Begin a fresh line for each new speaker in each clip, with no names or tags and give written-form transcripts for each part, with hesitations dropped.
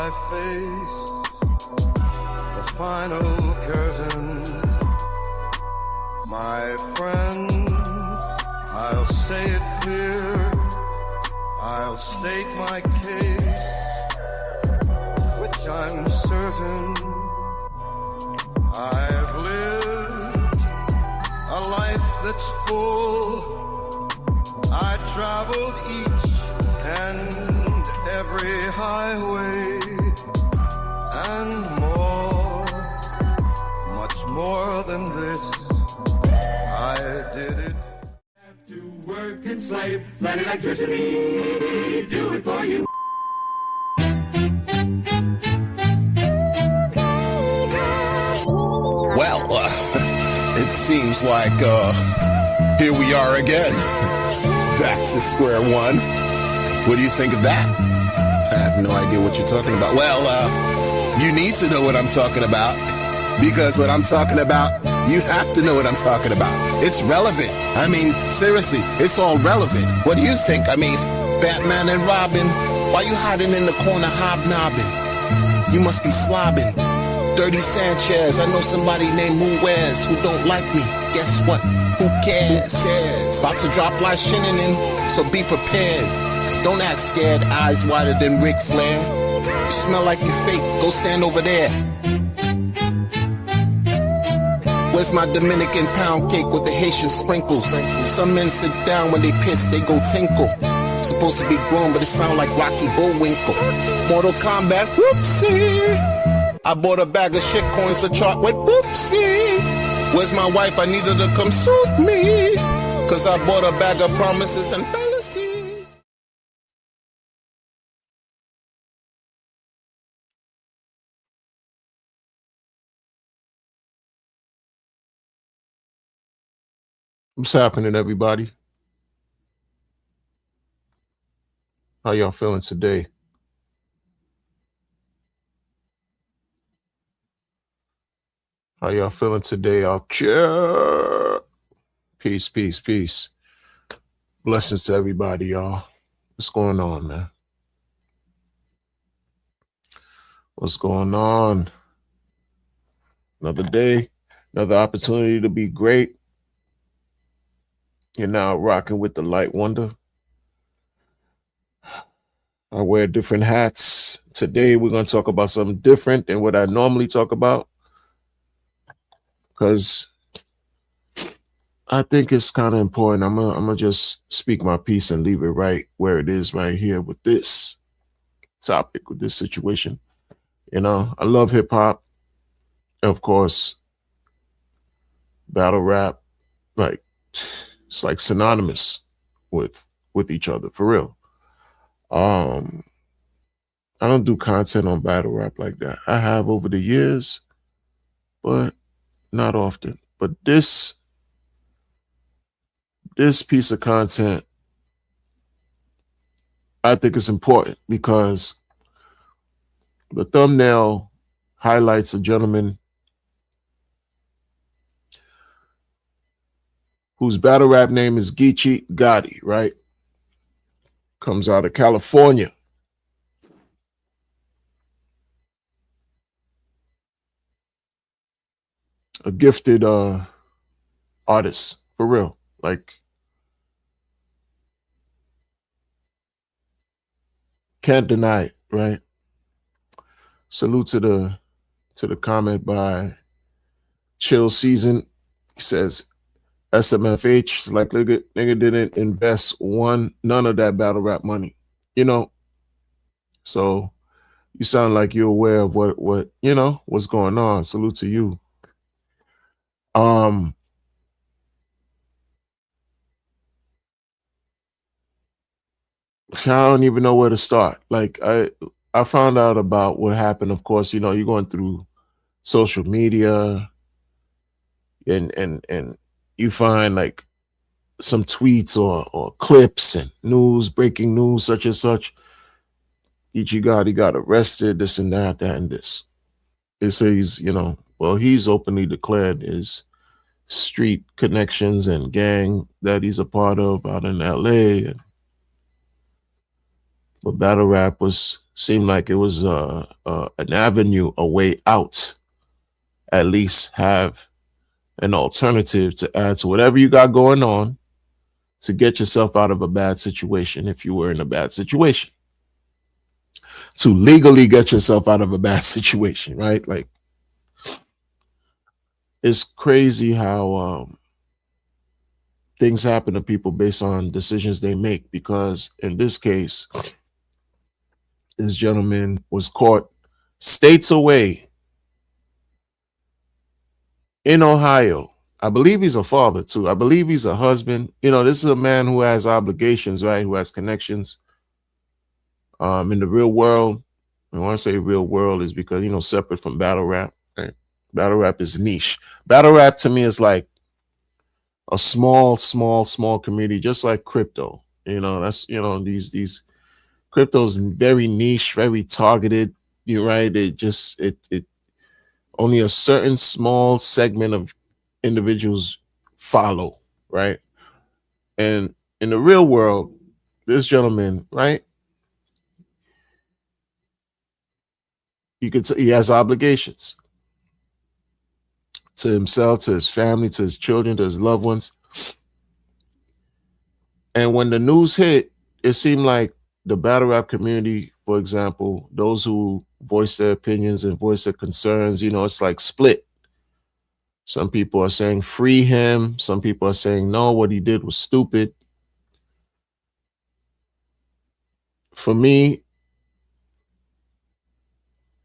I face the final curtain, my friend, I'll say it clear, I'll state my case, which I'm certain I've lived a life that's full. I traveled each and every highway and more, much more than this. I did it.
Have to work and slave, let electricity do it for you.
Well, it seems like here we are again. Back to square one. What do you think of that? I have no idea what you're talking about. Well, you need to know what I'm talking about, because what I'm talking about, you have to know what I'm talking about. It's relevant. I mean, seriously, it's all relevant. What do you think? I mean, Batman and Robin, why you hiding in the corner hobnobbing? You must be slobbing. Dirty Sanchez, I know somebody named Muez who don't like me. Guess what? Who cares? About to drop like Shinnin', so be prepared. Don't act scared, eyes wider than Ric Flair. You smell like you fake, go stand over there. Where's my Dominican pound cake with the Haitian sprinkles? Some men sit down when they piss, they go tinkle. Supposed to be grown, but it sound like Rocky Bullwinkle. Mortal Kombat, whoopsie. I bought a bag of shit coins, the chart went whoopsie. Where's my wife? I need her to come soothe me, cause I bought a bag of promises and fantasies. What's happening, everybody? How y'all feeling today? How y'all feeling today out there? Peace, peace, peace. Blessings to everybody, y'all. What's going on, man? What's going on? Another day, another opportunity to be great. You're now rocking with the Light Wonder. I wear different hats. Today, we're going to talk about something different than what I normally talk about, because I think it's kind of important. I'm gonna just speak my piece and leave it right where it is right here with this topic, with this situation. You know, I love hip hop. Of course, battle rap, like it's like synonymous with each other, for real. I don't do content on battle rap like that. I have over the years, but not often. But this piece of content, I think is important because the thumbnail highlights a gentleman whose battle rap name is Geechi Gotti, right? Comes out of California. A gifted artist, for real. Like, can't deny it, right? Salute to the comment by Chill Season. He says, SMFH, like nigga didn't invest none of that battle rap money. You know, so you sound like you're aware of what you know, what's going on. Salute to you. I don't even know where to start. Like I found out about what happened. Of course, you know, you're going through social media and you find like some tweets or clips and breaking news, such and such. Geechi Gotti got arrested, this and that and this. It says, you know, well, he's openly declared his street connections and gang that he's a part of out in LA. And
But battle rap seemed like it was an avenue, a way out. At least have an alternative to add to whatever you got going on to get yourself out of a bad situation if you were in a bad situation. To legally get yourself out of a bad situation, right? Like it's crazy how things happen to people based on decisions they make. Because in this case, this gentleman was caught states away in Ohio. I believe he's a father too. I believe he's a husband. You know, this is a man who has obligations, right? Who has connections in the real world. And when I say real world is because, you know, separate from battle rap. Right? Battle rap is niche. Battle rap to me is like a small community, just like crypto. You know, that's, you know, these crypto's very niche, very targeted. You're right. It only a certain small segment of individuals follow, right? And in the real world, this gentleman, right? You could he has obligations to himself, to his family, to his children, to his loved ones. And when the news hit, it seemed like the battle rap community, for example, those who voice their opinions and voice their concerns, you know, it's like split. Some people are saying free him. Some people are saying no, what he did was stupid. For me,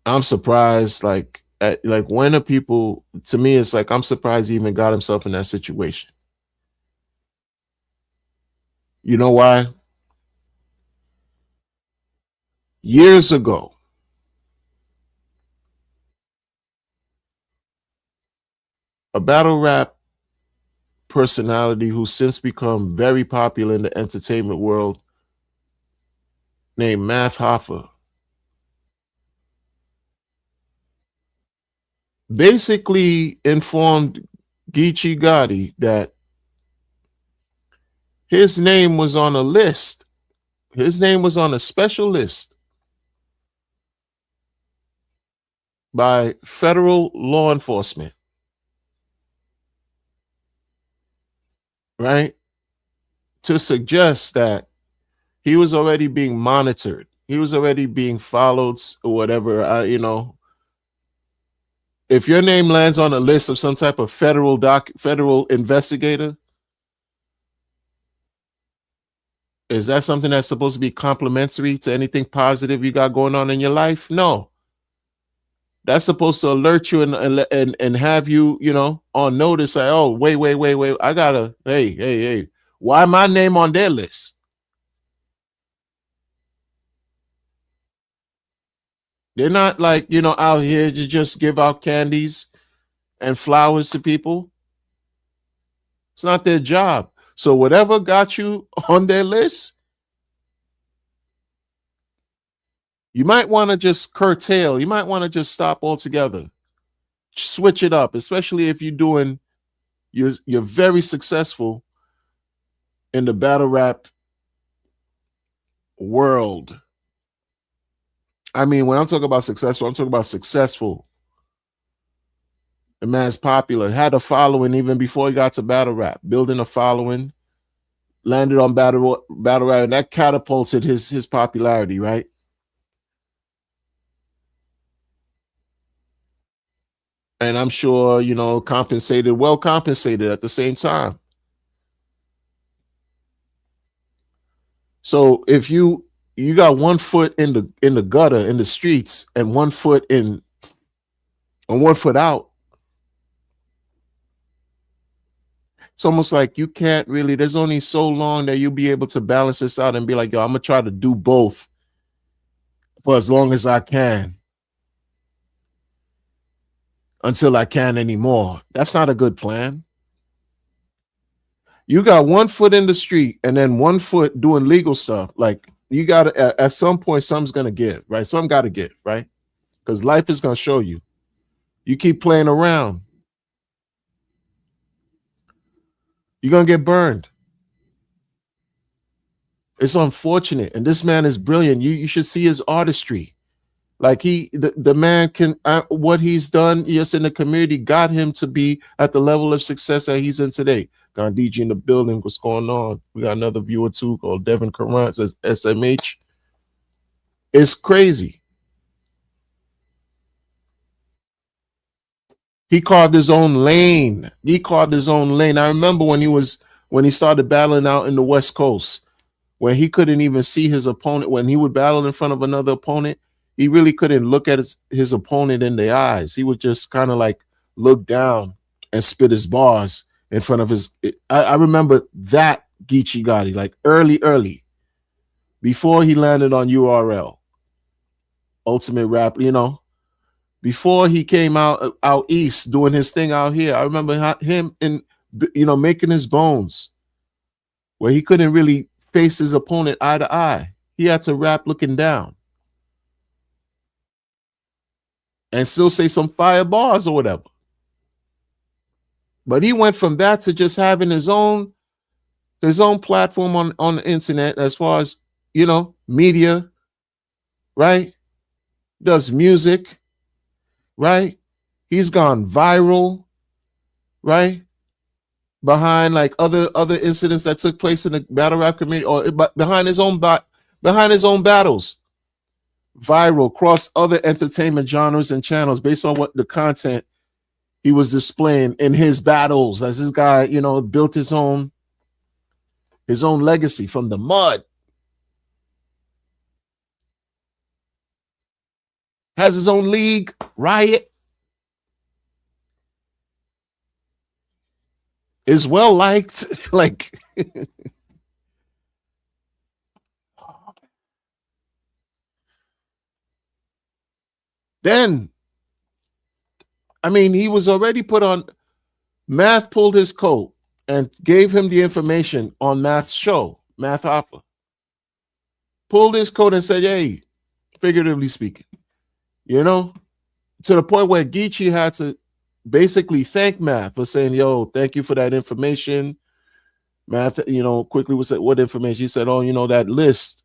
I'm surprised. Like when are people? To me, it's like I'm surprised he even got himself in that situation. You know why? Years ago, a battle rap personality who's since become very popular in the entertainment world named Math Hoffa basically informed Geechi Gotti that his name was on a list. His name was on a special list by federal law enforcement, right? To suggest that he was already being monitored. He was already being followed or whatever, you know. If your name lands on a list of some type of federal investigator, is that something that's supposed to be complimentary to anything positive you got going on in your life? No. That's supposed to alert you and have you, you know, on notice. Like, oh, wait. I gotta, hey. Why my name on their list? They're not like, you know, out here to just give out candies and flowers to people. It's not their job. So whatever got you on their list, you might want to just curtail. You might want to just stop altogether. Switch it up, especially if you're very successful in the battle rap world. I mean, when I'm talking about successful, I'm talking about successful. The man's popular, had a following even before he got to battle rap, building a following, landed on battle rap, and that catapulted his popularity, right? And I'm sure, you know, well compensated at the same time. So if you got 1 foot in the gutter in the streets and 1 foot in and 1 foot out, it's almost like you can't really, there's only so long that you'll be able to balance this out and be like, yo, I'm gonna try to do both for as long as I can until I can't anymore. That's not a good plan. You got 1 foot in the street and then 1 foot doing legal stuff. Like you got to, at some point, something's going to give, right? Some got to give, right? Because life is going to show you. You keep playing around, you're going to get burned. It's unfortunate. And this man is brilliant. You should see his artistry. Like the man can, what he's done just in the community got him to be at the level of success that he's in today. Gandhiji in the building. What's going on? We got another viewer too called Devin Karan, says SMH. It's crazy. He carved his own lane. He carved his own lane. I remember when he started battling out in the West Coast, where he couldn't even see his opponent. When he would battle in front of another opponent, he really couldn't look at his opponent in the eyes. He would just kind of like look down and spit his bars in front of his. I remember that Geechi Gotti, like early, before he landed on URL, Ultimate Rap, before he came out east doing his thing out here. I remember him making his bones where he couldn't really face his opponent eye to eye. He had to rap looking down and still say some fire bars or whatever. But he went from that to just having his own platform on the internet as far as, media, right? Does music, right? He's gone viral, right? Behind like other incidents that took place in the battle rap community, or behind his own battles, viral, cross other entertainment genres and channels based on what the content he was displaying in his battles. As this guy, built his own legacy from the mud. Has his own league, Riot. Is well liked. Like, then, he was already put on. Math pulled his coat and gave him the information on Math's show, Math Alpha. Pulled his coat and said, hey, figuratively speaking, to the point where Geechi had to basically thank Math for saying, yo, thank you for that information. Math, quickly was said, what information? He said, oh, that list.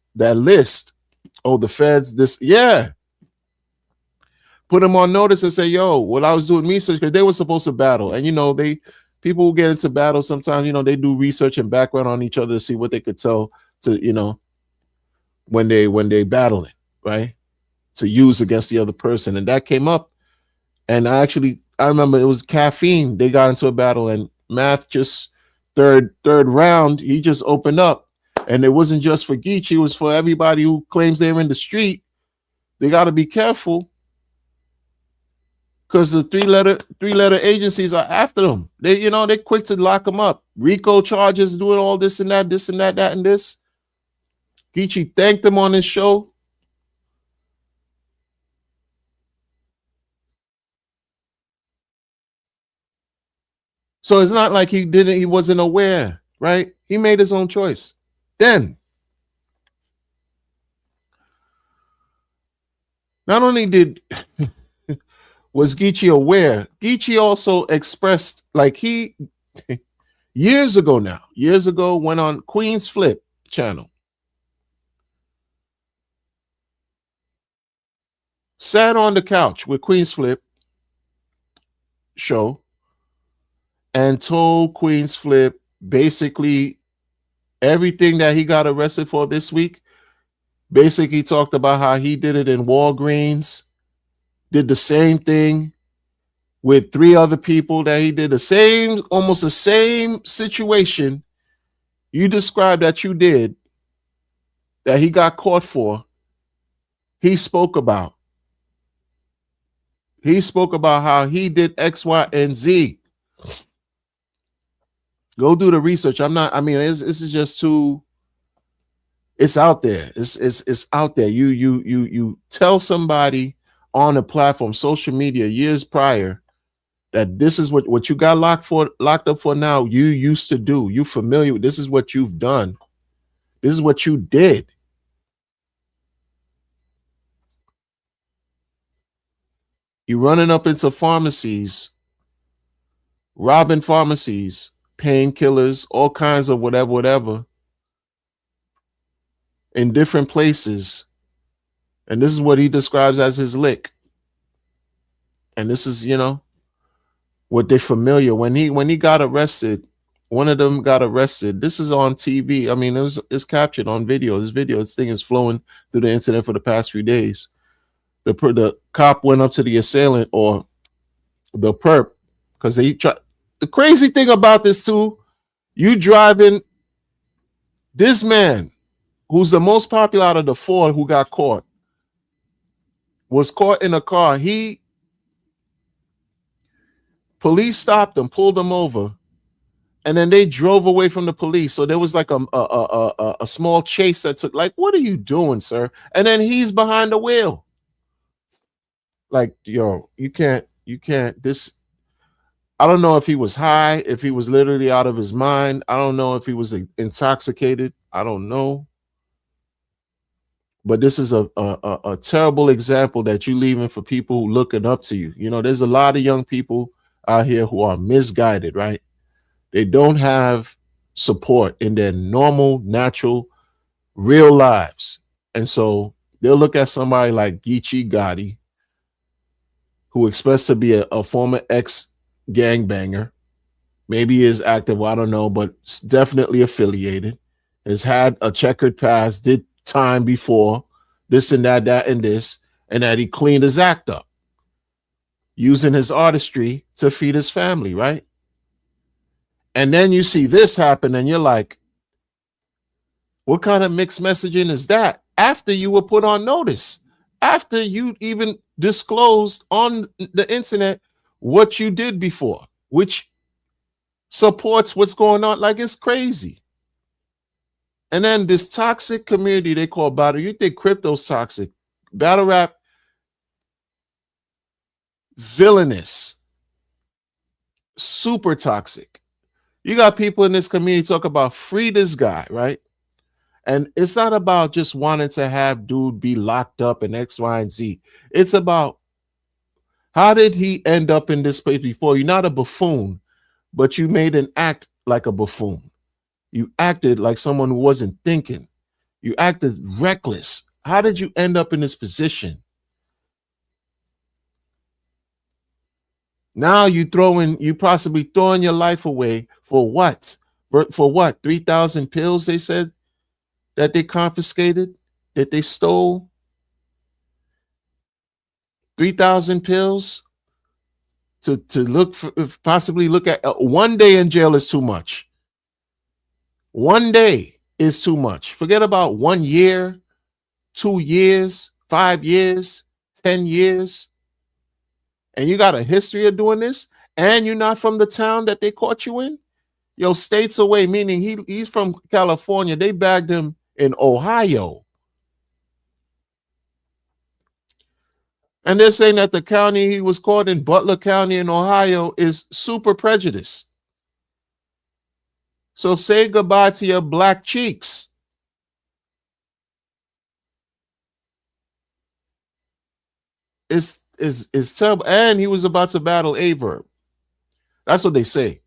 Oh, the feds, this, yeah. Put him on notice and say, yo, well, I was doing research because they were supposed to battle. And, people who get into battle sometimes, they do research and background on each other to see what they could tell to, when they battling, right? To use against the other person. And that came up. And I remember it was Caffeine. They got into a battle and Math just third round, he just opened up. And it wasn't just for Geechi, it was for everybody who claims they're in the street. They got to be careful because the three-letter agencies are after them. They're quick to lock them up. RICO charges, doing all this and that, that and this. Geechi thanked them on his show. So it's not like he wasn't aware, right? He made his own choice. Then, not only was Geechi aware, Geechi also expressed, like he, years ago, went on Queen's Flip channel. Sat on the couch with Queen's Flip show and told Queen's Flip basically everything that he got arrested for this week. Basically talked about how he did it in Walgreens, did the same thing with 3 other people, that he did almost the same situation you described that you did, that he got caught for. He spoke about how he did X, Y, and Z. Go do the research. This is just too. It's out there. It's out there. You tell somebody on a platform, social media, years prior, that this is what you got locked up for now. You used to do. You familiar with this is what you've done. This is what you did. You running up into pharmacies, robbing pharmacies, painkillers, all kinds of whatever. in different places. And this is what he describes as his lick. And this is, what they're familiar. When he got arrested, one of them got arrested. This is on TV. I mean, it's captured on video. This thing is flowing through the internet for the past few days. The cop went up to the assailant or the perp because they try. The crazy thing about this too, you driving this man who's the most popular out of the four who got caught was caught in a car. Police stopped him, pulled him over, and then they drove away from the police. So there was like a small chase that took. Like, what are you doing, sir? And then he's behind the wheel. Like, yo, you can't. This. I don't know if he was high, if he was literally out of his mind. I don't know if he was intoxicated. I don't know. But this is a terrible example that you're leaving for people who looking up to you. There's a lot of young people out here who are misguided, right? They don't have support in their normal, natural, real lives. And so they'll look at somebody like Geechi Gotti, who expects to be a former ex-gangbanger. Maybe he is active, I don't know, but definitely affiliated, has had a checkered past, did time before, this and that and this, and that he cleaned his act up, using his artistry to feed his family, right? And then you see this happen and you're like, what kind of mixed messaging is that? After you were put on notice, after you even disclosed on the internet what you did before, which supports what's going on. Like, it's crazy. And then this toxic community they call battle. You think crypto's toxic? Battle rap, villainous, super toxic. You got people in this community talk about free this guy, right? And it's not about just wanting to have dude be locked up in X, Y, and Z. It's about how did he end up in this place before? You're not a buffoon, but you made an act like a buffoon. You acted like someone who wasn't thinking. You acted reckless. How did you end up in this position? Now you possibly throwing your life away for what? For what? 3,000 pills, they said, that they confiscated, that they stole? 3,000 pills to possibly look at. One day in jail is too much. One day is too much. Forget about 1 year, 2 years, 5 years, 10 years. And you got a history of doing this, and you're not from the town that they caught you in? Yo, states away, meaning he's from California. They bagged him in Ohio. And they're saying that the county he was caught in, Butler County in Ohio, is super prejudiced. So say goodbye to your black cheeks. It's terrible. And he was about to battle Averb. That's what they say.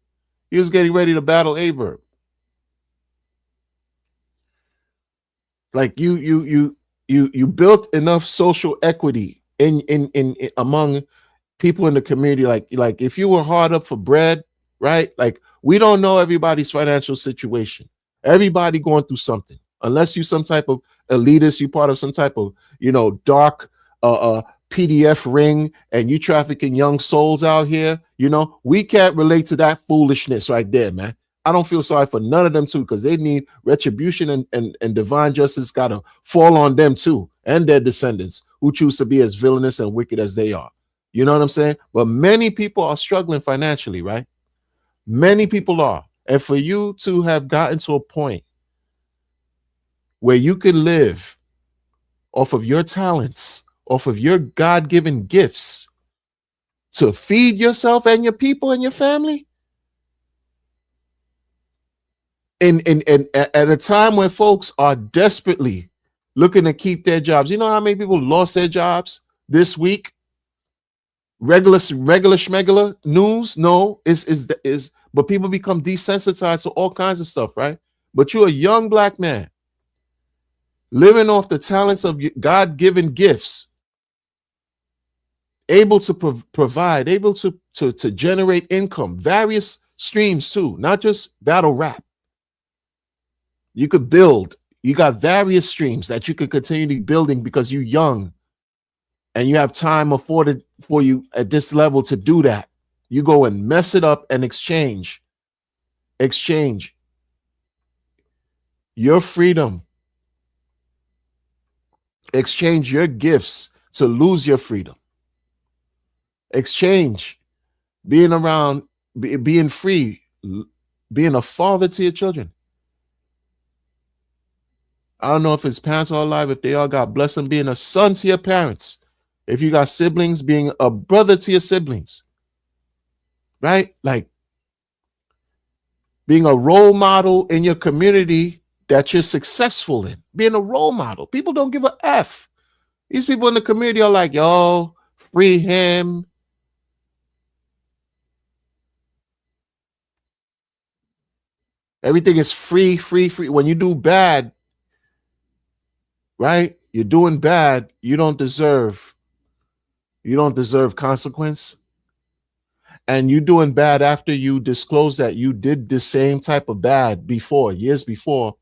He was getting ready to battle Averb. Like you built enough social equity in among people in the community. Like if you were hard up for bread, right? Like, we don't know everybody's financial situation. Everybody going through something. Unless you some type of elitist, you part of some type of, dark PDF ring, and you trafficking young souls out here, we can't relate to that foolishness right there, man. I don't feel sorry for none of them too, because they need retribution and divine justice got to fall on them too, and their descendants who choose to be as villainous and wicked as they are. You know what I'm saying? But many people are struggling financially, right? Many people are. And for you to have gotten to a point where you could live off of your talents, off of your God-given gifts to feed yourself and your people and your family, and at a time when folks are desperately looking to keep their jobs. You know how many people lost their jobs this week? Regular schmegular news? No, but people become desensitized to all kinds of stuff, right? But you're a young black man living off the talents of God-given gifts, able to provide, able to generate income, various streams too, not just battle rap. You could build. You got various streams that you could continue building because you're young and you have time afforded for you at this level to do that. You go and mess it up and exchange your freedom, exchange your gifts to lose your freedom, exchange being around, being free, being a father to your children. I don't know if his parents are alive, if they all got blessed, and being a son to your parents. If you got siblings, being a brother to your siblings, right? Like being a role model in your community that you're successful in, being a role model. People don't give a F. These people in the community are like, yo, free him. Everything is free. When you do bad, right? You're doing bad. You don't deserve consequence. And you doing bad after you disclose that you did the same type of bad before, years before,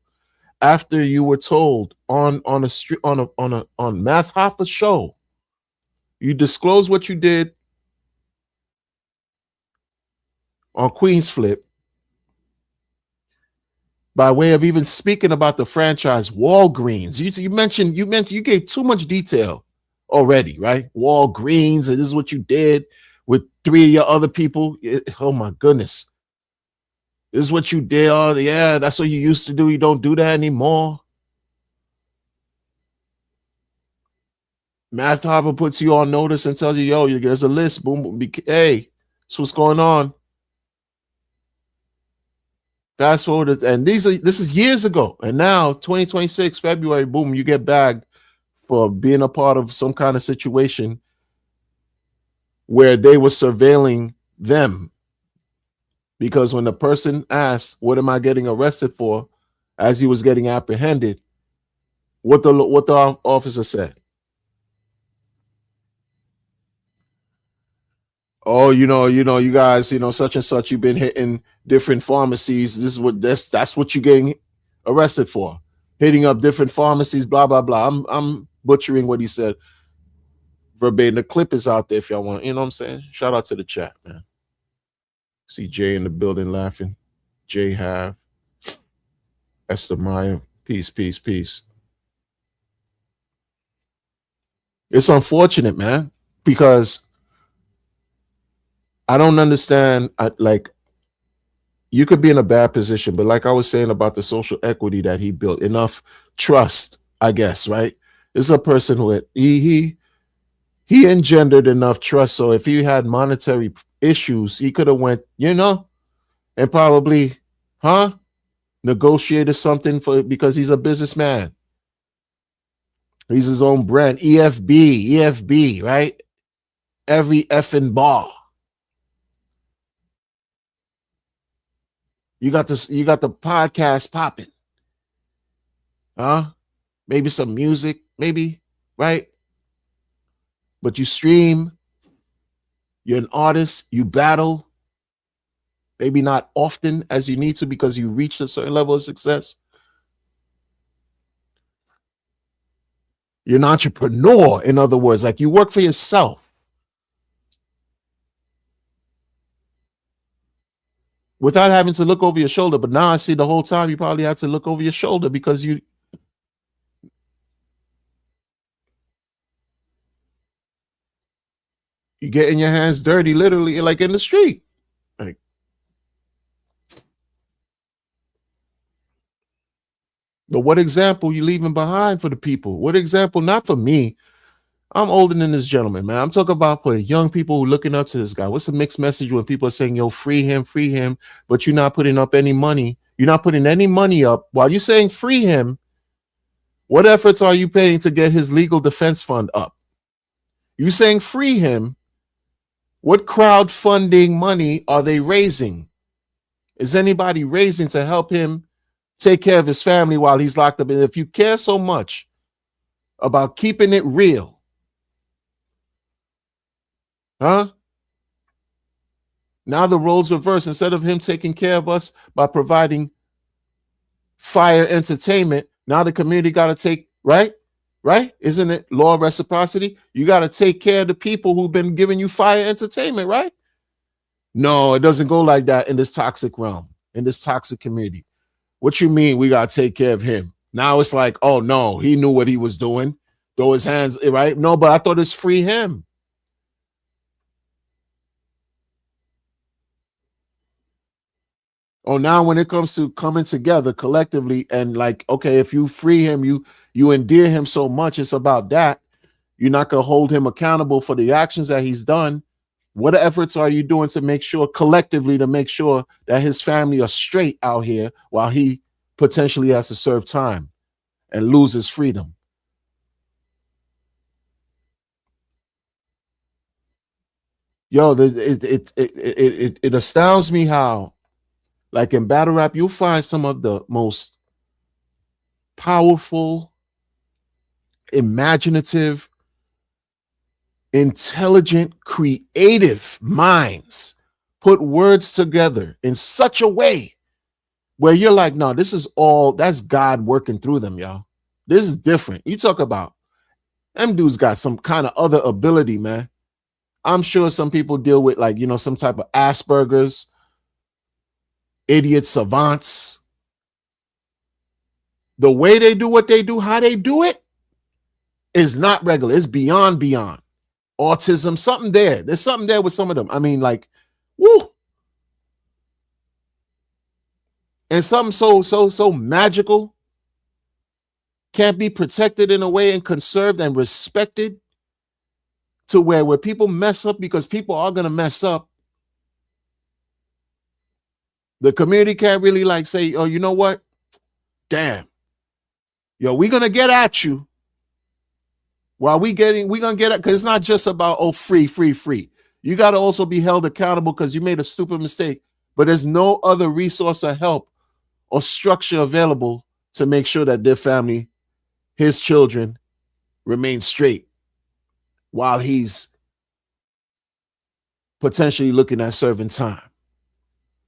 after you were told on Math Hoffa show, you disclose what you did on Queen's Flip by way of even speaking about the franchise Walgreens. You mentioned you gave too much detail already, right? Walgreens, and this is what you did with 3 of your other people. Oh my goodness. This is what you did. Oh, yeah, that's what you used to do. You don't do that anymore. Math Hoffa puts you on notice and tells you, yo, there's a list. Boom, boom. Hey, that's what's going on. Fast forward, and this is years ago. And now, 2026, February, boom, you get bagged for being a part of some kind of situation where they were surveilling them. Because when the person asked, what am I getting arrested for, as he was getting apprehended, what the officer said. Oh, you guys, such and such, you've been hitting different pharmacies. That's what you're getting arrested for. Hitting up different pharmacies, blah, blah, blah. I'm butchering what he said verbatim. The clip is out there if y'all want, you know what I'm saying? Shout out to the chat, man. See Jay in the building laughing. Jay Have. Esther Meyer. Peace. It's unfortunate, man, because I don't understand. You could be in a bad position, but like I was saying about the social equity that he built, enough trust, I guess, right? This is a person who he engendered enough trust. So if he had monetary issues, he could have went, and probably, negotiated something because he's a businessman. He's his own brand, EFB, right? Every effing bar. You got the podcast popping. Maybe some music, maybe, right? But you stream, you're an artist, you battle, maybe not often as you need to because you reached a certain level of success. You're an entrepreneur, in other words, like you work for yourself. Without having to look over your shoulder. But now I see the whole time you probably had to look over your shoulder because you're getting your hands dirty, literally, like in the street. Like, but what example you leaving behind for the people? What example? Not for me. I'm older than this gentleman, man. I'm talking about for young people who are looking up to this guy. What's the mixed message when people are saying, yo, free him, but you're not putting up any money. You're not putting any money up. While you're saying free him, what efforts are you paying to get his legal defense fund up? You saying free him. What crowdfunding money are they raising? Is anybody raising to help him take care of his family while he's locked up. And if you care so much about keeping it real, huh? Now the roles reverse. Instead of him taking care of us by providing fire entertainment, now the community got to take, right? Right? Isn't it law of reciprocity? You got to take care of the people who've been giving you fire entertainment, right? No, it doesn't go like that in this toxic realm, in this toxic community. What you mean we got to take care of him? Now it's like, oh no, he knew what he was doing. Throw his hands, right? No, but I thought it's free him. Oh, now when it comes to coming together collectively and like, okay, if you free him, you endear him so much, it's about that. You're not going to hold him accountable for the actions that he's done. What efforts are you doing to make sure collectively to make sure that his family are straight out here while he potentially has to serve time and lose his freedom? Yo, it astounds me how, like in battle rap, you'll find some of the most powerful, imaginative, intelligent, creative minds put words together in such a way where you're like, no, this is all, that's God working through them, y'all. This is different. You talk about, them dudes got some kind of other ability, man. I'm sure some people deal with like, some type of Asperger's, idiot savants. The way they do what they do, how they do it is not regular. It's beyond. Autism, something there. There's something there with some of them. I mean, like, woo. And something so magical can't be protected in a way and conserved and respected to where people mess up, because people are going to mess up. The community can't really like say, oh, you know what? Damn. Yo, we're going to get at you. While we're going to get at, because it's not just about, oh, free. You got to also be held accountable because you made a stupid mistake. But there's no other resource or help or structure available to make sure that their family, his children, remain straight while he's potentially looking at serving time.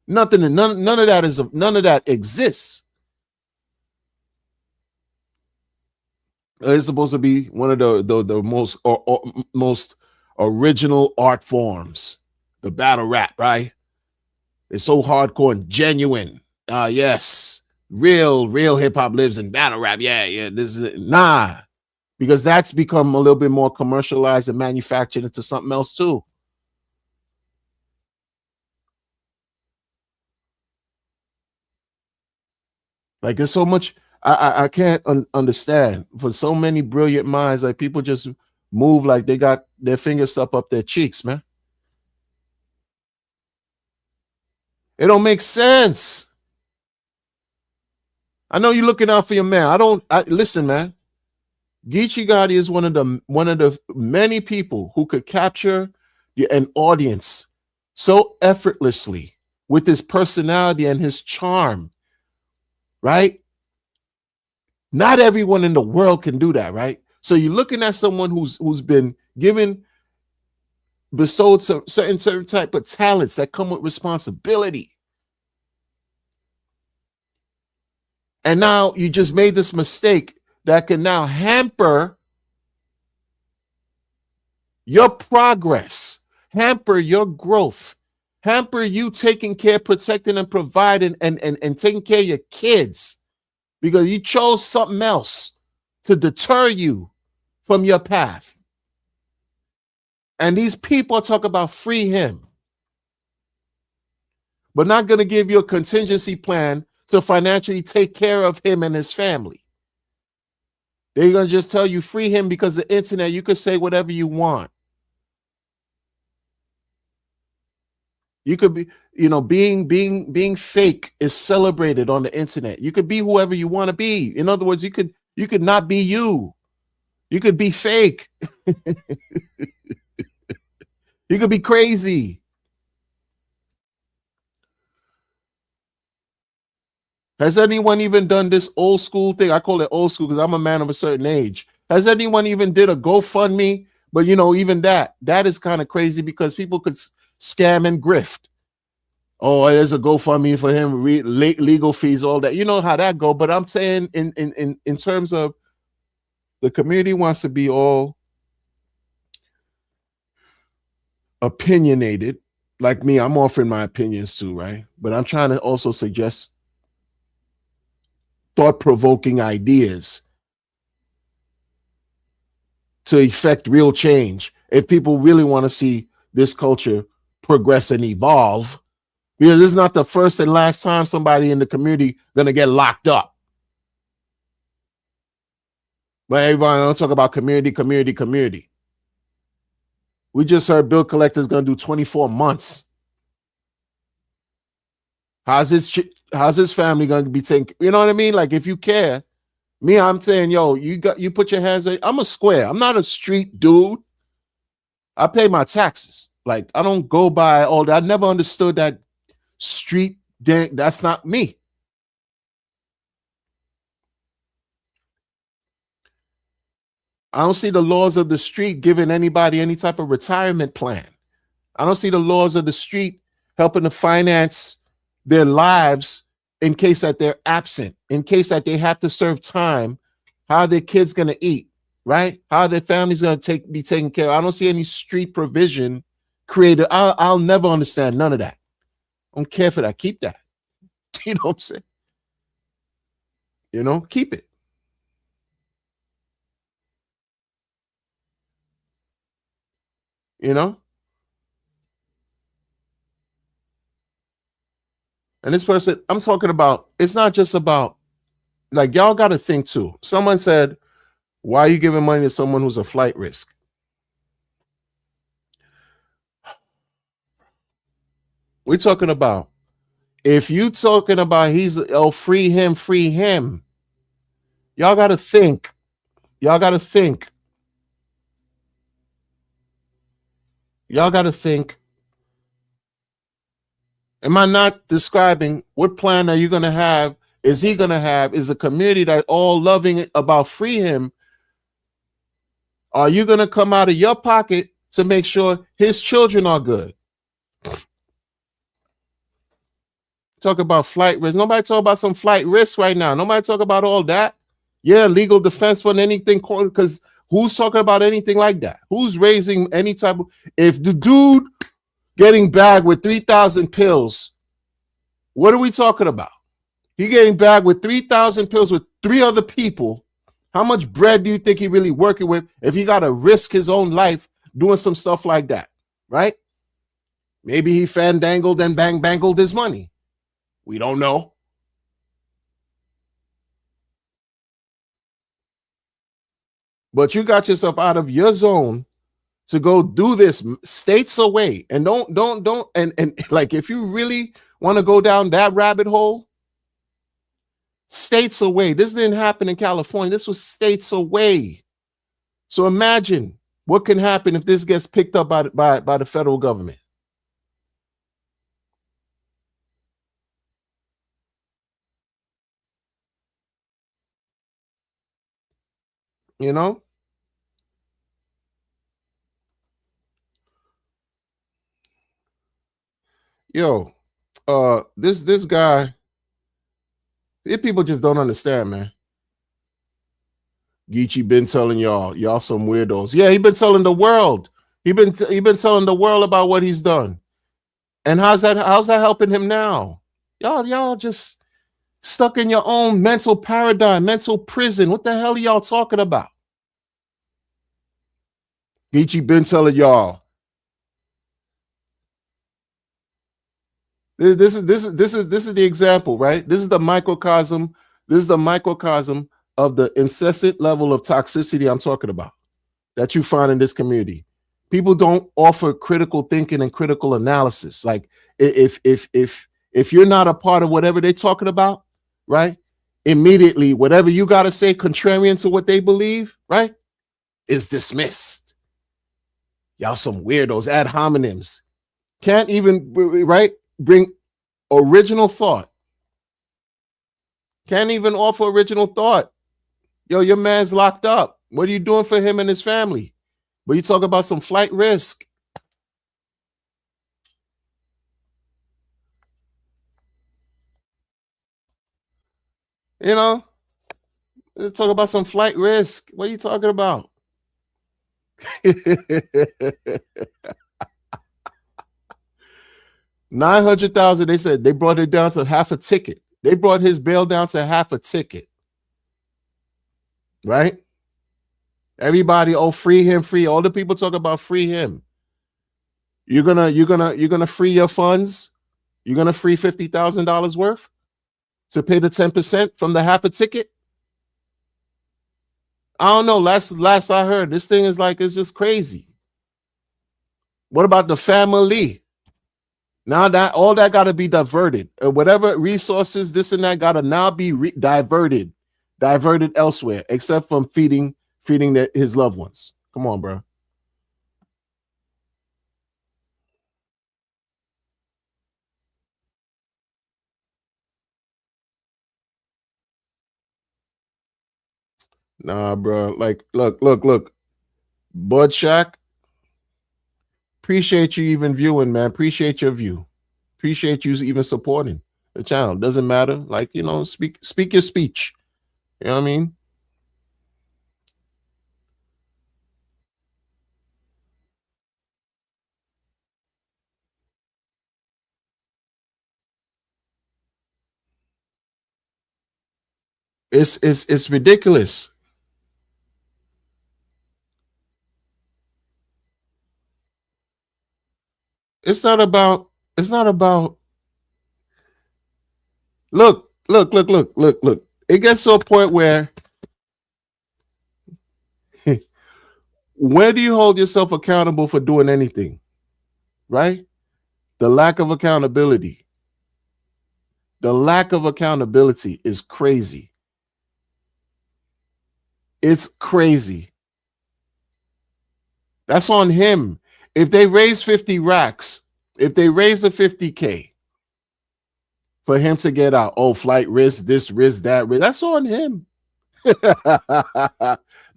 None of that exists. It's supposed to be one of the most original art forms, the battle rap, right? It's so hardcore and genuine. Yes, real hip hop lives in battle rap. Yeah. This is because that's become a little bit more commercialized and manufactured into something else too. Like there's so much I can't understand. For so many brilliant minds, like people just move like they got their fingers up their cheeks, man. It don't make sense. I know you're looking out for your man. Listen, man. Geechi Gotti is one of the many people who could capture an audience so effortlessly with his personality and his charm, right? Not everyone in the world can do that, right? So you're looking at someone who's been bestowed certain type of talents that come with responsibility. And now you just made this mistake that can now hamper your progress, hamper your growth, hamper you taking care, protecting, and providing and taking care of your kids, because you chose something else to deter you from your path. And these people talk about free him, but not going to give you a contingency plan to financially take care of him and his family. They're going to just tell you free him because the internet, you could say whatever you want. You could be, being fake is celebrated on the internet. You could be whoever you want to be. In other words, you could not be you. You could be fake. You could be crazy. Has anyone even done this old school thing? I call it old school because I'm a man of a certain age. Has anyone even did a GoFundMe? But even that is kind of crazy because people could scam and grift. Oh, there's a GoFundMe for him, legal fees, all that. You know how that go. But I'm saying in terms of the community wants to be all opinionated. Like me, I'm offering my opinions too, right? But I'm trying to also suggest thought-provoking ideas to effect real change. If people really want to see this culture progress and evolve, because this is not the first and last time somebody in the community going to get locked up. But everybody don't talk about community. We just heard bill collector's going to do 24 months. How's his family going to be taken? You know what I mean? Like, if you care, me, I'm saying, yo, you put your hands on. I'm a square. I'm not a street dude. I pay my taxes. Like, I don't go by all that. I never understood that street dang. That's not me. I don't see the laws of the street giving anybody any type of retirement plan. I don't see the laws of the street helping to finance their lives in case that they're absent, in case that they have to serve time. How are their kids going to eat, right? How are their families going to be taken care of? I don't see any street provision created. I'll never understand none of that. I don't care for that. Keep that. You know what I'm saying? Keep it. And this person, I'm talking about, it's not just about, like, y'all got to think too. Someone said, why are you giving money to someone who's a flight risk? We're talking about, if you talking about free him. Y'all got to think. Y'all got to think. Am I not describing what plan are you going to have? Is he going to have? Is a community that all loving about free him? Are you going to come out of your pocket to make sure his children are good? Talk about flight risk. Nobody talk about some flight risk right now. Nobody talk about all that. Yeah, legal defense fund, anything, because who's talking about anything like that? Who's raising any type of, if the dude getting bagged with 3,000 pills, what are we talking about? He getting bagged with 3,000 pills with 3 other people. How much bread do you think he really working with if he got to risk his own life doing some stuff like that, right? Maybe he fandangled and bangled his money. We don't know. But you got yourself out of your zone to go do this states away. And don't and like, if you really want to go down that rabbit hole, states away. This didn't happen in California. This was states away. So imagine what can happen if this gets picked up by the federal government. Yo, this guy, people just don't understand, man. Geechi been telling y'all some weirdos. Yeah, he been telling the world. He been telling the world about what he's done. And how's that helping him now? Y'all just stuck in your own mental paradigm, mental prison. What the hell are y'all talking about? Geechi been telling y'all. This is the example, right? This is the microcosm. This is the microcosm of the incessant level of toxicity I'm talking about that you find in this community. People don't offer critical thinking and critical analysis. Like, if you're not a part of whatever they're talking about, right? Immediately, whatever you got to say contrarian to what they believe, right, is dismissed. Y'all some weirdos, ad hominems. Can't even, right, bring original thought. Can't even offer original thought. Yo, your man's locked up. What are you doing for him and his family? But you talk about some flight risk. You know, talk about some flight risk. What are you talking about? 900,000. They said they brought it down to half a ticket. They brought his bail down to half a ticket. Right? Everybody, oh, free him, free. All the people talk about free him. You're gonna free your funds. You're gonna free $50,000 worth to pay the 10% from the half a ticket. I don't know. Last I heard, this thing is like it's just crazy. What about the family? Now that all that got to be diverted, whatever resources this and that got to now be diverted elsewhere, except from feeding his loved ones. Come on, bro. Nah, bro. Like, look. Bud Shack, appreciate you even viewing, man. Appreciate your view. Appreciate you even supporting the channel. Doesn't matter. Like, speak your speech. You know what I mean? It's ridiculous. It's not about. It's not about. Look. It gets to a point where where do you hold yourself accountable for doing anything? Right? The lack of accountability. The lack of accountability is crazy. It's crazy. That's on him. If they raise 50 racks, if they raise a 50K for him to get out, oh, flight risk, this risk, that risk, that's on him.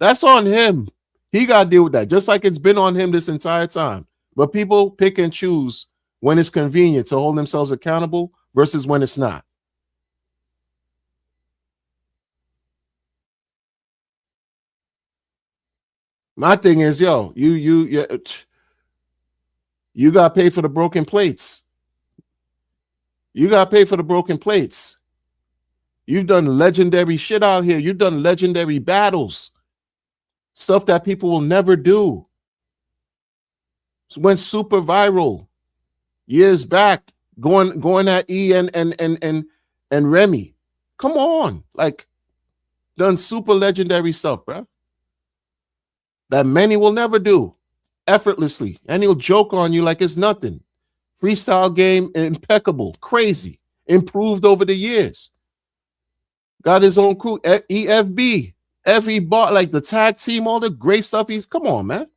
That's on him. He got to deal with that, just like it's been on him this entire time. But people pick and choose when it's convenient to hold themselves accountable versus when it's not. My thing is, yo, you got to pay for the broken plates. You got to pay for the broken plates. You've done legendary shit out here. You've done legendary battles, stuff that people will never do. Went super viral years back, going at E and Remy. Come on, like done super legendary stuff, bro. That many will never do effortlessly, and he'll joke on you like it's nothing. Freestyle game impeccable, crazy, improved over the years. Got his own crew, EFB, every bar, like the tag team, all the great stuff. Come on, man.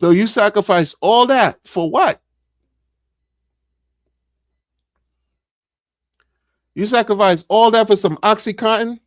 So you sacrifice all that for what? You sacrifice all that for some Oxycontin?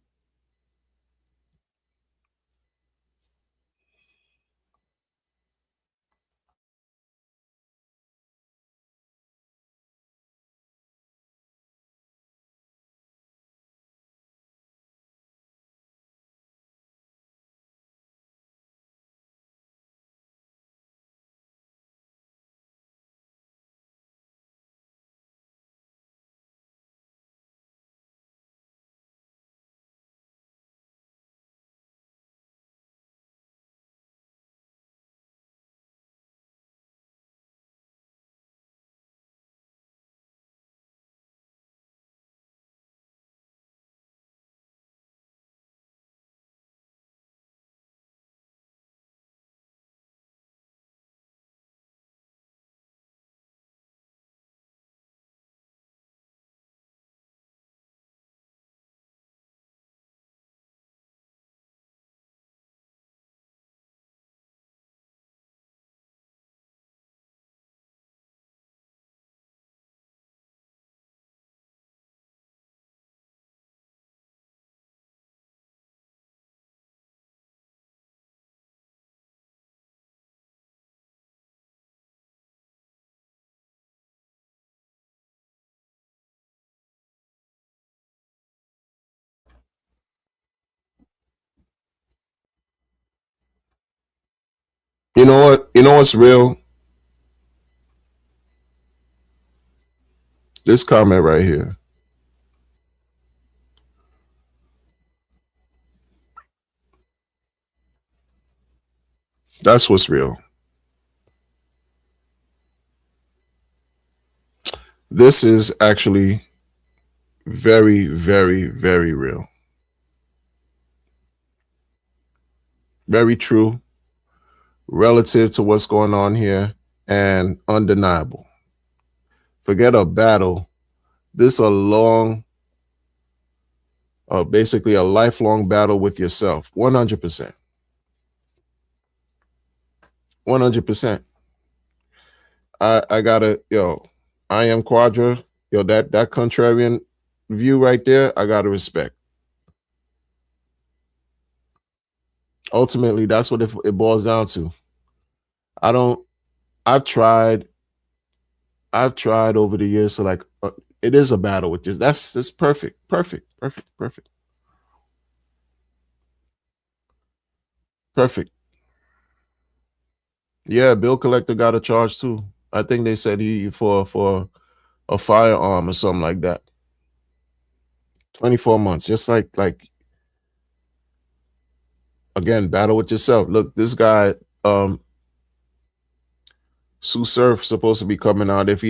You know what? You know what's real? This comment right here. That's what's real. This is actually very, very, very real. Very true relative to what's going on here and undeniable. Forget a battle. This a long, basically a lifelong battle with yourself. 100%. 100%. I gotta, I am Quadra. That contrarian view right there, I gotta respect. Ultimately, that's what it boils down to. I don't. I've tried. I've tried over the years to like. It is a battle with this. That's perfect. Perfect. Perfect. Perfect. Perfect. Yeah, bill collector got a charge too. I think they said he for a firearm or something like that. 24 months. Just like again, battle with yourself. Look, this guy, Sue Surf supposed to be coming out. If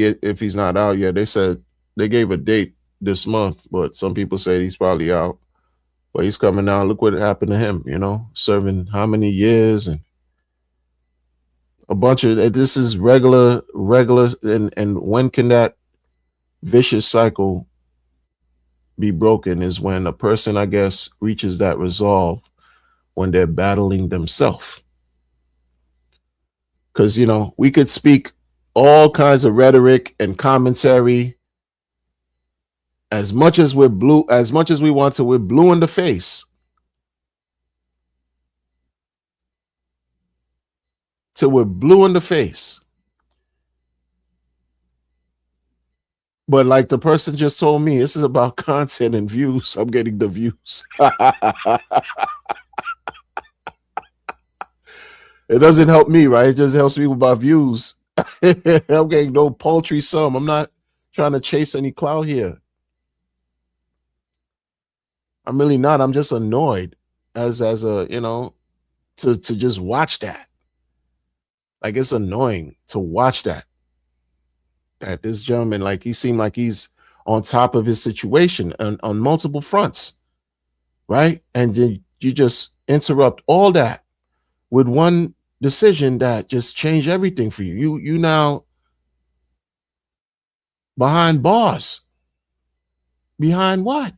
he's not out yet, they said they gave a date this month, but some people say he's probably out. But he's coming out. Look what happened to him, serving how many years and a bunch of this is regular and when can that vicious cycle be broken is when a person, I guess, reaches that resolve when they're battling themselves. Because we could speak all kinds of rhetoric and commentary as much as as much as we want to, we're blue in the face. Till we're blue in the face. But like the person just told me, this is about content and views. I'm getting the views. It doesn't help me, right? It just helps me with my views. I'm getting no paltry sum. I'm not trying to chase any clout here. I'm really not. I'm just annoyed as a, to just watch that. Like it's annoying to watch that. That this gentleman, like he seemed like he's on top of his situation on multiple fronts, right? And then you just interrupt all that with one decision that just changed everything for you. You now behind bars. Behind what?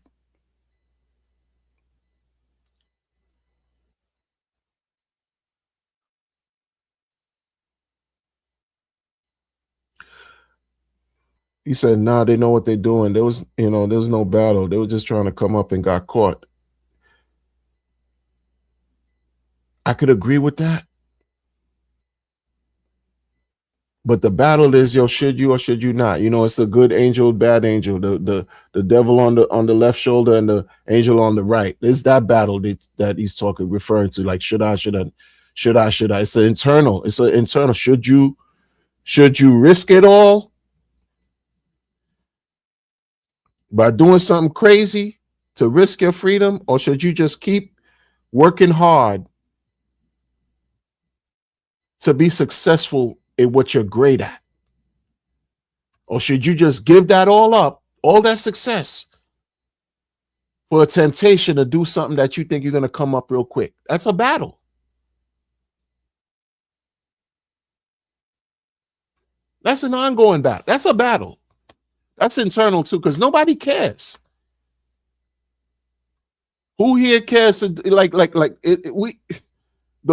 He said, nah, they know what they're doing. There was no battle. They were just trying to come up and got caught. I could agree with that. But the battle is, should you or should you not? It's the good angel, bad angel, the devil on the left shoulder and the angel on the right. It's that battle that he's referring to. Like, should I? It's an internal. Should you risk it all by doing something crazy to risk your freedom, or should you just keep working hard to be successful in what you're great at? Or should you just give that all up, all that success, for a temptation to do something that you think you're going to come up real quick? That's a battle. That's an ongoing battle. That's a battle. That's internal too, because nobody cares. Who here cares? The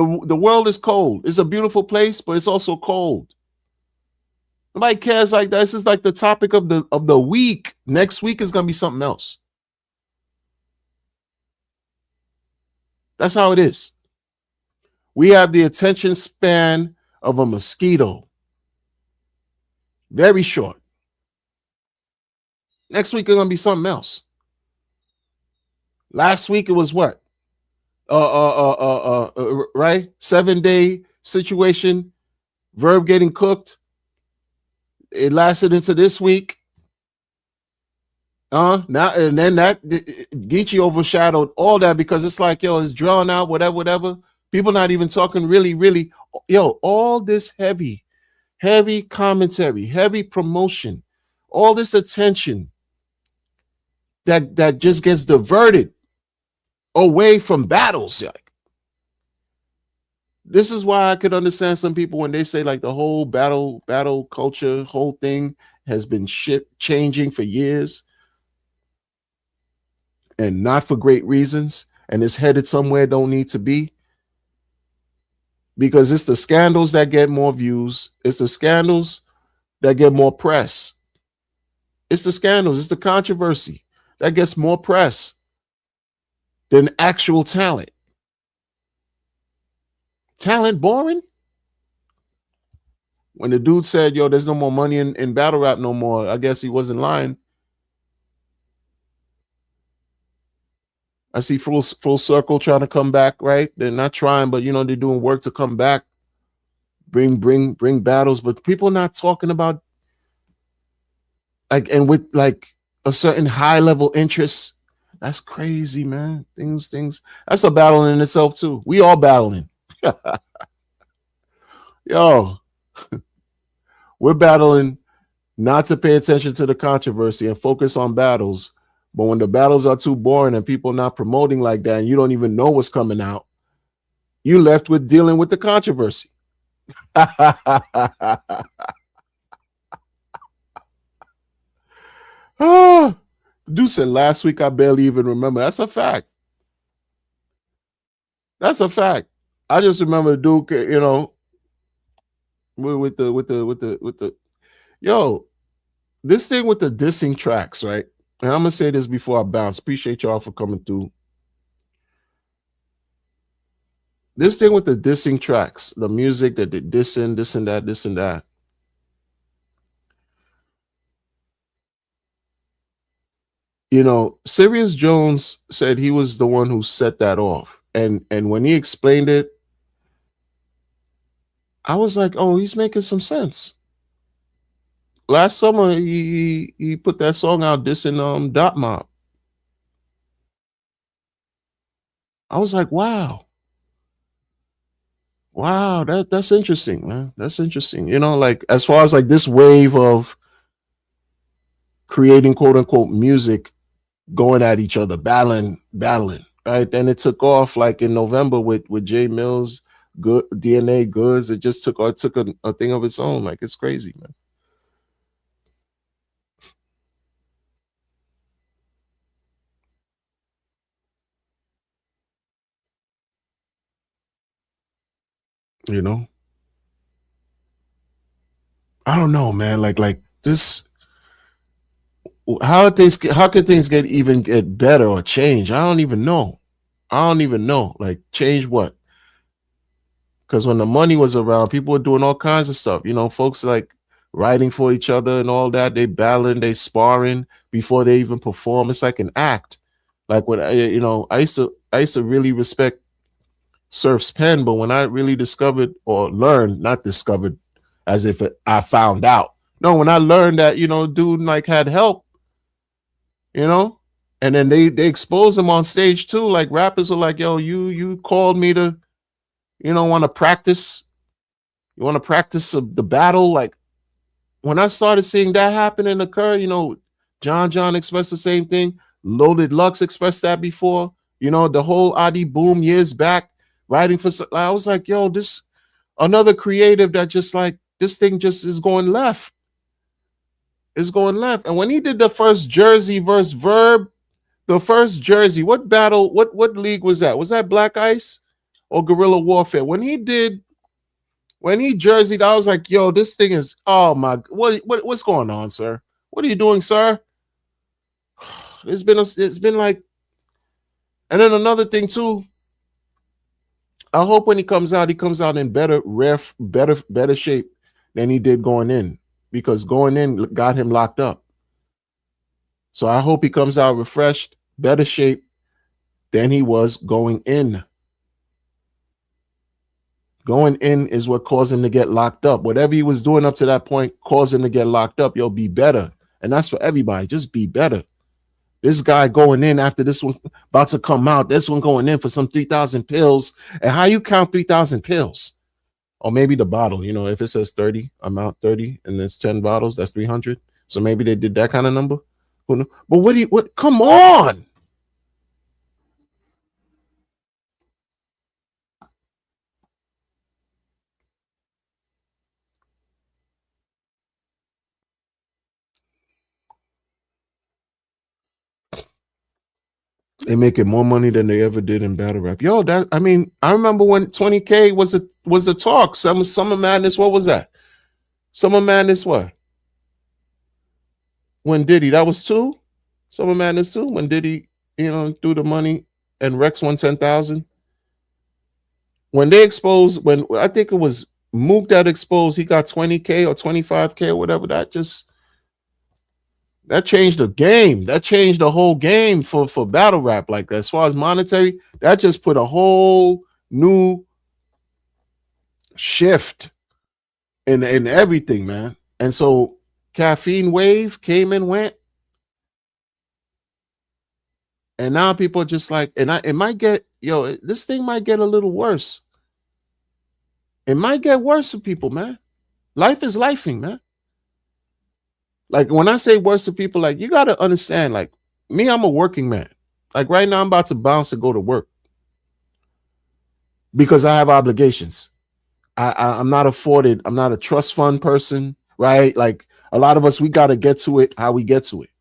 world is cold. It's a beautiful place, but it's also cold. Nobody cares like that. This is like the topic of the week. Next week is gonna be something else. That's how it is. We have the attention span of a mosquito. Very short. Next week is gonna be something else. Last week it was what? Right? 7 day situation, Verb getting cooked. It lasted into this week. Now and then that Geechi overshadowed all that because it's like, yo, it's drawn out, whatever. People not even talking really, yo, all this heavy commentary, heavy promotion, all this attention that just gets diverted away from battles. Like, this is why I could understand some people when they say like the whole battle culture, whole thing has been changing for years and not for great reasons, and it's headed somewhere it don't need to be. Because it's the scandals that get more views. It's the scandals that get more press. It's the scandals, it's the controversy that gets more press than actual talent. Talent boring? When the dude said, yo, there's no more money in battle rap no more, I guess he wasn't lying. I see full circle trying to come back, right? They're not trying, but they're doing work to come back, bring battles, but people not talking about like, and with like a certain high level interest. That's crazy, man. Things. That's a battle in itself too. We all battling. Yo, we're battling not to pay attention to the controversy and focus on battles. But when the battles are too boring and people not promoting like that and you don't even know what's coming out, you left with dealing with the controversy. Dude said last week I barely even remember. That's a fact. That's a fact. I just remember Duke, with the yo, this thing with the dissing tracks, right? And I'm gonna say this before I bounce. Appreciate y'all for coming through. This thing with the dissing tracks, the music that they dissing, this and that. Sirius Jones said he was the one who set that off. And when he explained it, I was like, oh, he's making some sense. Last summer, he put that song out dissing Dot Mob. I was like, wow, that's interesting, man. That's interesting. Like as far as like this wave of creating quote unquote music, going at each other, battling, right? And it took off like in November with Jay Mills, good DNA Goods. It just took a thing of its own. Like it's crazy, man. I don't know, man. Like this. How can things get better or change? I don't even know. Like change what? Because when the money was around, people were doing all kinds of stuff. Folks like writing for each other and all that. They battling, they sparring before they even perform. It's like an act. Like when I used to really respect Surf's pen, but when I really discovered or learned, not discovered, as if I found out. No, when I learned that dude like had help, and then they expose him on stage too. Like rappers are like, yo, you called me to, want to practice. You want to practice the battle. Like when I started seeing that happen and occur, John expressed the same thing. Loaded Lux expressed that before. The whole Adi boom years back, writing for. I was like, yo, this another creative that just like this thing just is going left. It's going left. And when he did the first Jersey versus Verb, the first Jersey, what battle, what league was that? Was that Black Ice or Guerrilla Warfare? When he jerseyed, I was like, yo, this thing is, oh my, what's going on, sir? What are you doing, sir? It's been like, and then another thing too, I hope when he comes out in better shape than he did going in, because going in got him locked up. So I hope he comes out refreshed, better shape than he was going in. Going in is what caused him to get locked up. Whatever he was doing up to that point caused him to get locked up. Yo, be better. And that's for everybody. Just be better. This guy going in after this one about to come out. This one going in for some 3,000 pills. And how you count 3,000 pills? Or maybe the bottle, you know, if it says 30, amount 30, and there's 10 bottles, that's 300. So maybe they did that kind of number. But what, come on. They making more money than they ever did in battle rap. Yo, I remember when 20K was the talk. Summer Madness, what was that? Summer Madness, what? When Diddy, that was 2? Summer Madness 2, when Diddy, threw the money and Rex won 10,000. When they exposed, when I think it was Mook that exposed, he got 20K or 25K or whatever. That changed the game. That changed the whole game for battle rap. Like, as far as monetary, that just put a whole new shift in everything, man. And so Caffeine Wave came and went. And now people are just like, it might get, this thing might get a little worse. It might get worse for people, man. Life is lifing, man. Like, when I say worse for people, like, you got to understand, like, me, I'm a working man. Like, right now, I'm about to bounce to go to work because I have obligations. I'm not afforded. I'm not a trust fund person, right? Like, a lot of us, we got to get to it how we get to it.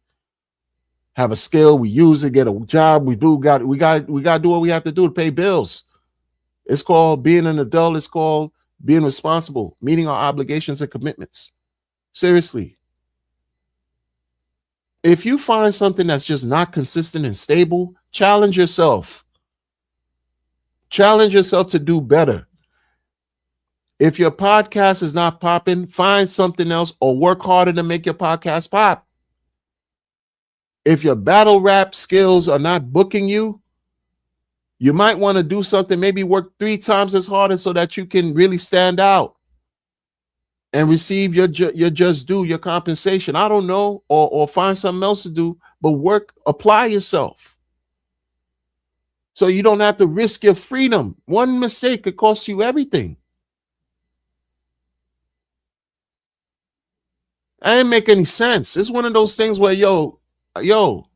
Have a skill, we use it, get a job, we got to do what we have to do to pay bills. It's called being an adult. It's called being responsible, meeting our obligations and commitments. Seriously. If you find something that's just not consistent and stable, challenge yourself. Challenge yourself to do better. If your podcast is not popping, find something else or work harder to make your podcast pop. If your battle rap skills are not booking you, you might want to do something, maybe work 3 times as hard so that you can really stand out and receive your just due, your compensation. I don't know, or find something else to do, but apply yourself. So you don't have to risk your freedom. One mistake could cost you everything. That didn't make any sense. It's one of those things where, yo, bruh,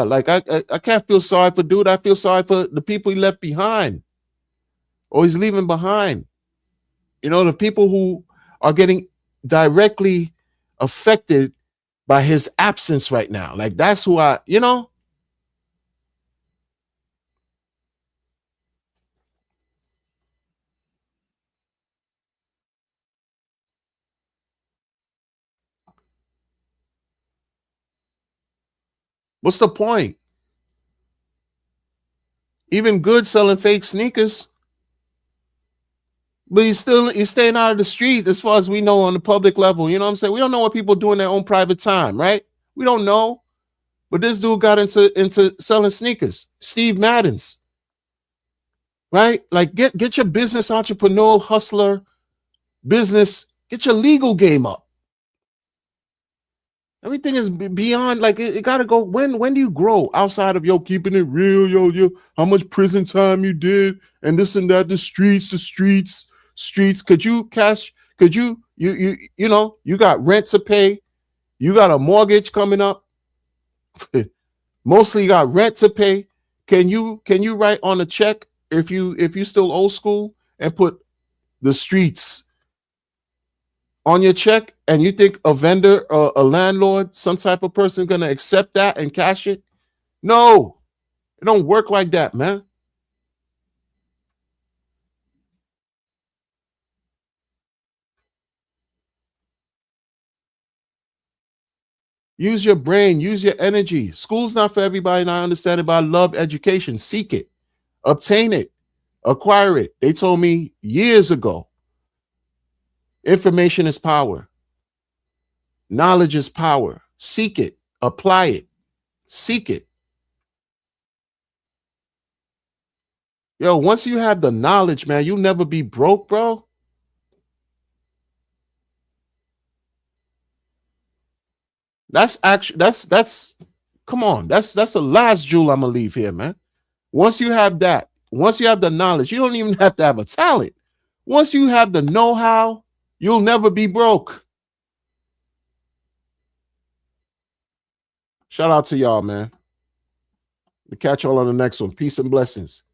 like I can't feel sorry for dude. I feel sorry for the people he left behind or he's leaving behind. The people who are getting directly affected by his absence right now. Like, that's who what's the point? Even Good selling fake sneakers. But he's staying out of the streets as far as we know on the public level. You know what I'm saying? We don't know what people do in their own private time, right? We don't know. But this dude got into selling sneakers. Steve Madden's. Right? Like, get your business entrepreneurial hustler business, get your legal game up. Everything is beyond, like, it got to go. When do you grow outside of keeping it real, yo, how much prison time you did and this and that, the streets. Could you got rent to pay, you got a mortgage coming up. Mostly you got rent to pay. Can you write on a check if you still old school and put the streets on your check, and you think a vendor or a landlord, some type of person, is going to accept that and cash it? No, it don't work like that, man. Use your brain, use your energy. School's not for everybody, and I understand it, but I love education. Seek it, obtain it, acquire it. They told me years ago, information is power. Knowledge is power. Seek it, apply it, seek it. Yo, once you have the knowledge, man, you'll never be broke, bro. That's actually that's come on. That's the last jewel I'm gonna leave here, man. Once you have that, once you have the knowledge, you don't even have to have a talent. Once you have the know-how, you'll never be broke. Shout out to y'all, man. We catch y'all on the next one. Peace and blessings.